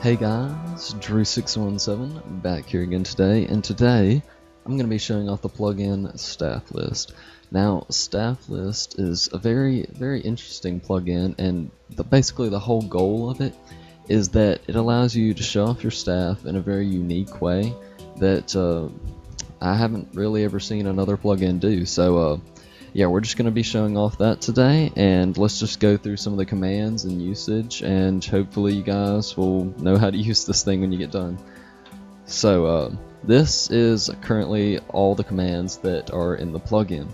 Hey guys, Drew617 back here again today, and today I'm going to be showing off the plugin StaffList. Now, StaffList is a very interesting plugin, and basically the whole goal of it is that it allows you to show off your staff in a very unique way that I haven't really ever seen another plugin do. So yeah, we're just going to be showing off that today, and let's just go through some of the commands and usage, and hopefully you guys will know how to use this thing when you get done. So this is currently all the commands that are in the plugin.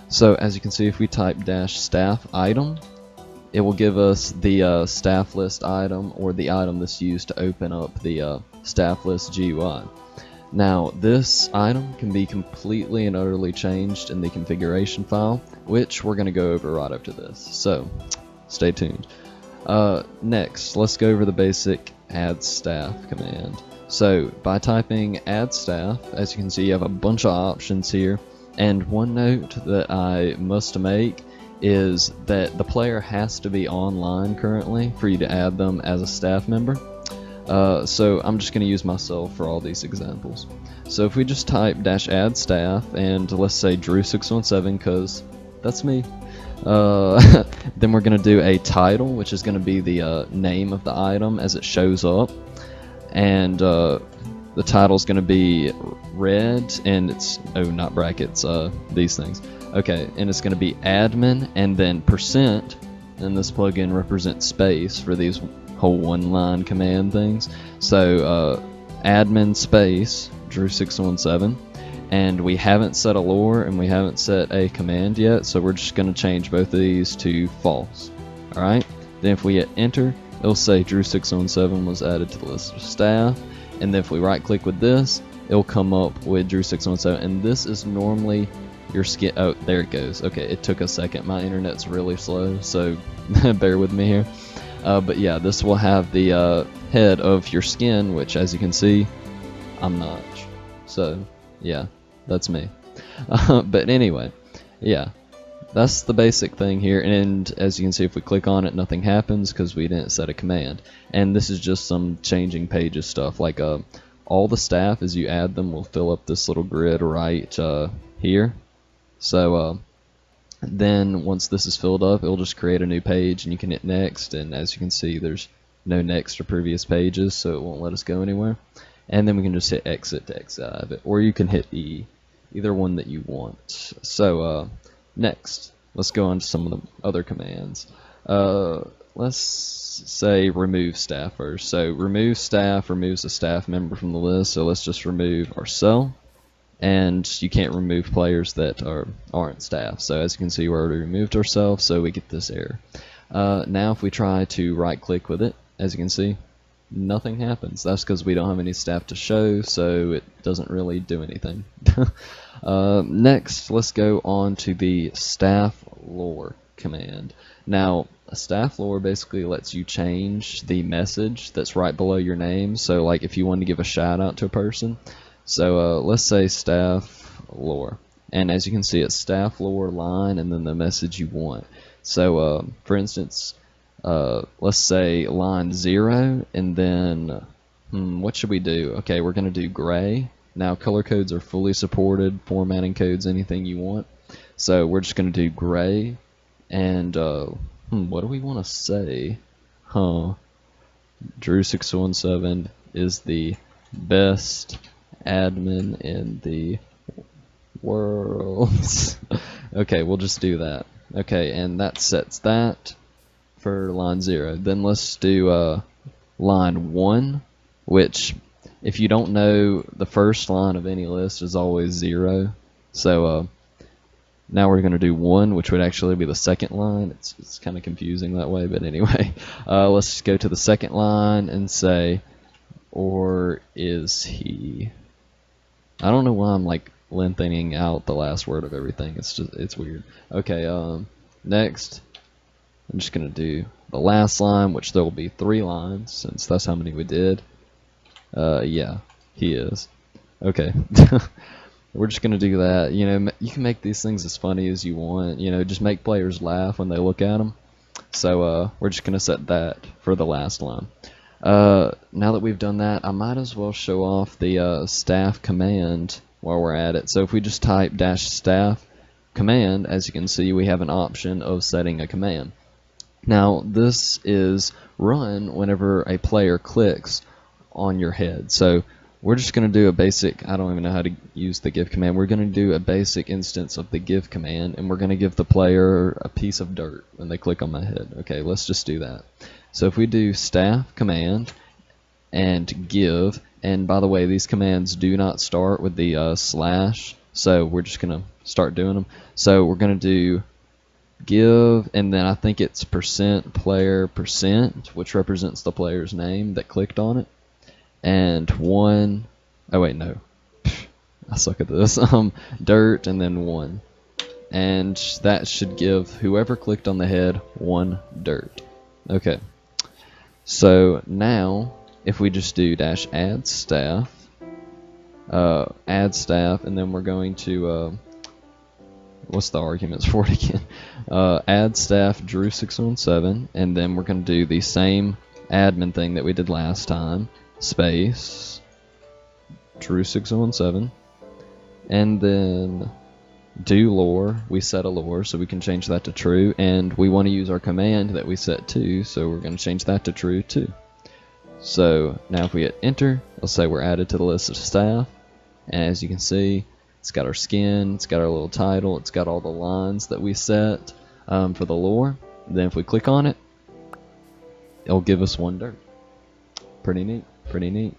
So as you can see, if we type -staff item, it will give us the staff list item, or the item that's used to open up the staff list GUI. Now, this item can be completely and utterly changed in the configuration file, which we're going to go over right after this, so stay tuned. Next, let's go over the basic add staff command. So, by typing add staff, as you can see, you have a bunch of options here, and one note that I must make is that the player has to be online currently for you to add them as a staff member. So I'm just going to use myself for all these examples. So if we just type -add staff and let's say Drew617, because that's me, then we're going to do a title, which is going to be the name of the item as it shows up, and the title is going to be red, and it's, oh, not brackets, these things. Okay, and it's going to be admin, and then %, and this plugin represents space for these whole one-line command things. So admin space Drew617, and we haven't set a lore and we haven't set a command yet, so we're just going to change both of these to false. Alright, then if we hit enter, it'll say Drew617 was added to the list of staff, and then if we right click with this, it'll come up with Drew617, and this is normally your skin. Oh, there it goes. Okay, it took a second, my internet's really slow, so bear with me here. But yeah, this will have the head of your skin, which, as you can see, I'm not. So yeah, that's me. But anyway, yeah, that's the basic thing here. And as you can see, if we click on it, nothing happens because we didn't set a command. And this is just some changing pages stuff. Like all the staff, as you add them, will fill up this little grid right here. So then once this is filled up, it'll just create a new page, and you can hit next, and as you can see, there's no next or previous pages, so it won't let us go anywhere. And then we can just hit exit to exit out of it, or you can hit E, either one that you want. So next, let's go on to some of the other commands. Let's say remove staff first. So remove staff removes a staff member from the list, so let's just remove ourselves. And you can't remove players that aren't staff. So as you can see, we already removed ourselves, so we get this error. Now if we try to right click with it, as you can see, nothing happens. That's because we don't have any staff to show, so it doesn't really do anything. Next, let's go on to the staff lore command. Now, a staff lore basically lets you change the message that's right below your name. So like if you want to give a shout out to a person, so let's say staff lore, and as you can see, it's staff lore line and then the message you want. So for instance, let's say line 0, and then what should we do? Okay, we're going to do gray. Now color codes are fully supported, formatting codes, anything you want. So we're just going to do gray, and what do we want to say? Drew617 is the best admin in the world. Okay, we'll just do that. Okay, and that sets that for line 0. Then let's do line 1, which, if you don't know, the first line of any list is always 0. So now we're going to do 1, which would actually be the second line. It's kind of confusing that way, but anyway, let's just go to the second line and say, or is he? I don't know why I'm like lengthening out the last word of everything. It's weird. Okay, next I'm just gonna do the last line, which there will be 3 lines since that's how many we did. Yeah, he is. Okay. We're just gonna do that. You know, you can make these things as funny as you want. You know, just make players laugh when they look at them. So we're just gonna set that for the last line. Now that we've done that, I might as well show off the staff command while we're at it. So if we just type -staff command, as you can see, we have an option of setting a command. Now this is run whenever a player clicks on your head. So we're just going to do a basic, I don't even know how to use the give command. We're going to do a basic instance of the give command, and we're going to give the player a piece of dirt when they click on my head. Okay, let's just do that. So if we do staff command and give, and by the way, these commands do not start with the slash, so we're just going to start doing them. So we're going to do give, and then I think it's %player%, which represents the player's name that clicked on it, and one, oh wait, no, I suck at this, dirt, and then 1, and that should give whoever clicked on the head 1 dirt. Okay, so now if we just do -add staff, add staff, and then we're going to what's the arguments for it again? Add staff Drew617, and then we're going to do the same admin thing that we did last time, space Drew617, and then do lore. We set a lore, so we can change that to true, and we want to use our command that we set to, so we're going to change that to true too. So now if we hit enter, it'll say we're added to the list of staff, and as you can see, it's got our skin, it's got our little title, it's got all the lines that we set for the lore. And then if we click on it, it'll give us 1 dirt. Pretty neat, pretty neat.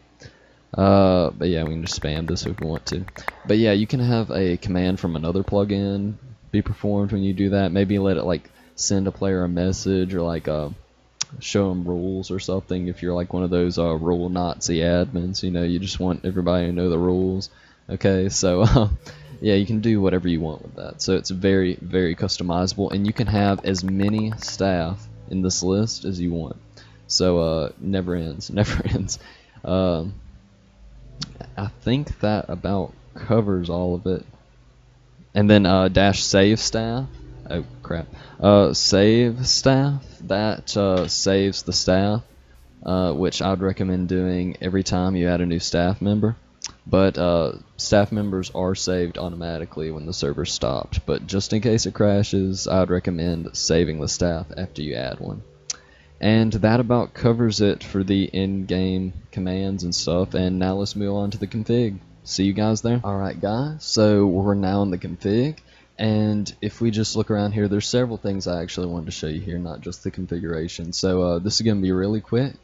But yeah, we can just spam this if we want to. But yeah, you can have a command from another plugin be performed when you do that. Maybe let it like send a player a message, or like show them rules or something. If you're like one of those rule Nazi admins, you know, you just want everybody to know the rules. Okay, so yeah, you can do whatever you want with that. So it's very, very customizable, and you can have as many staff in this list as you want. So never ends, never ends. I think that about covers all of it. And then -save staff. Oh crap. Save staff. That saves the staff, which I'd recommend doing every time you add a new staff member. But staff members are saved automatically when the server stopped. But just in case it crashes, I'd recommend saving the staff after you add one. And that about covers it for the in-game commands and stuff. And now let's move on to the config. See you guys there. Alright guys, so we're now in the config. And if we just look around here, there's several things I actually wanted to show you here, not just the configuration. So this is going to be really quick.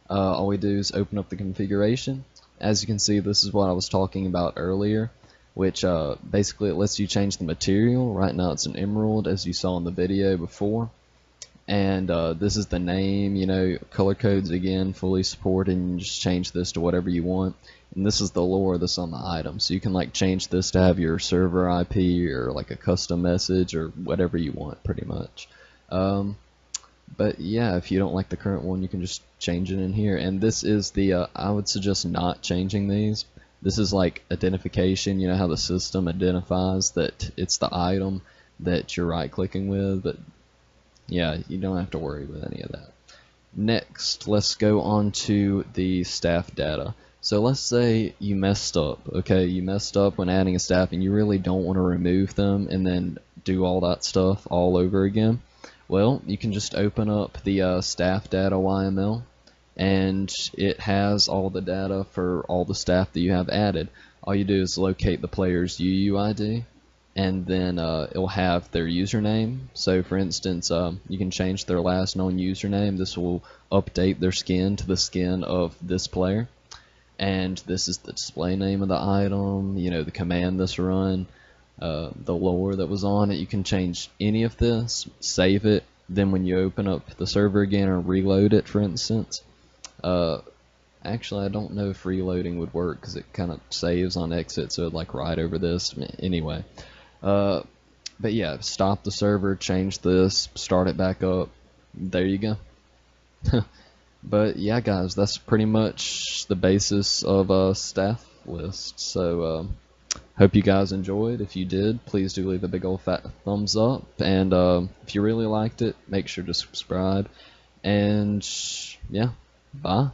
All we do is open up the configuration. As you can see, this is what I was talking about earlier, which basically it lets you change the material. Right now it's an emerald, as you saw in the video before. And this is the name, you know, color codes again, fully supported, and you just change this to whatever you want. And this is the lore that's on the item, so you can like change this to have your server IP or like a custom message or whatever you want, pretty much. But yeah, if you don't like the current one, you can just change it in here. And this is the, I would suggest not changing these. This is like identification, you know how the system identifies that it's the item that you're right clicking with, but yeah, you don't have to worry with any of that. Next, let's go on to the staff data. So let's say you messed up, okay? You messed up when adding a staff and you really don't want to remove them and then do all that stuff all over again. Well, you can just open up the staff data YML, and it has all the data for all the staff that you have added. All you do is locate the player's UUID, and then it'll have their username. So for instance, you can change their last known username. This will update their skin to the skin of this player. And this is the display name of the item, you know, the command that's run, the lore that was on it. You can change any of this, save it, then when you open up the server again or reload it, for instance, actually I don't know if reloading would work because it kind of saves on exit, so it'd like right over this anyway. But yeah, stop the server, change this, start it back up, there you go. But yeah guys, that's pretty much the basis of StaffList. So hope you guys enjoyed. If you did, please do leave a big old fat thumbs up, and if you really liked it, make sure to subscribe. And yeah, bye.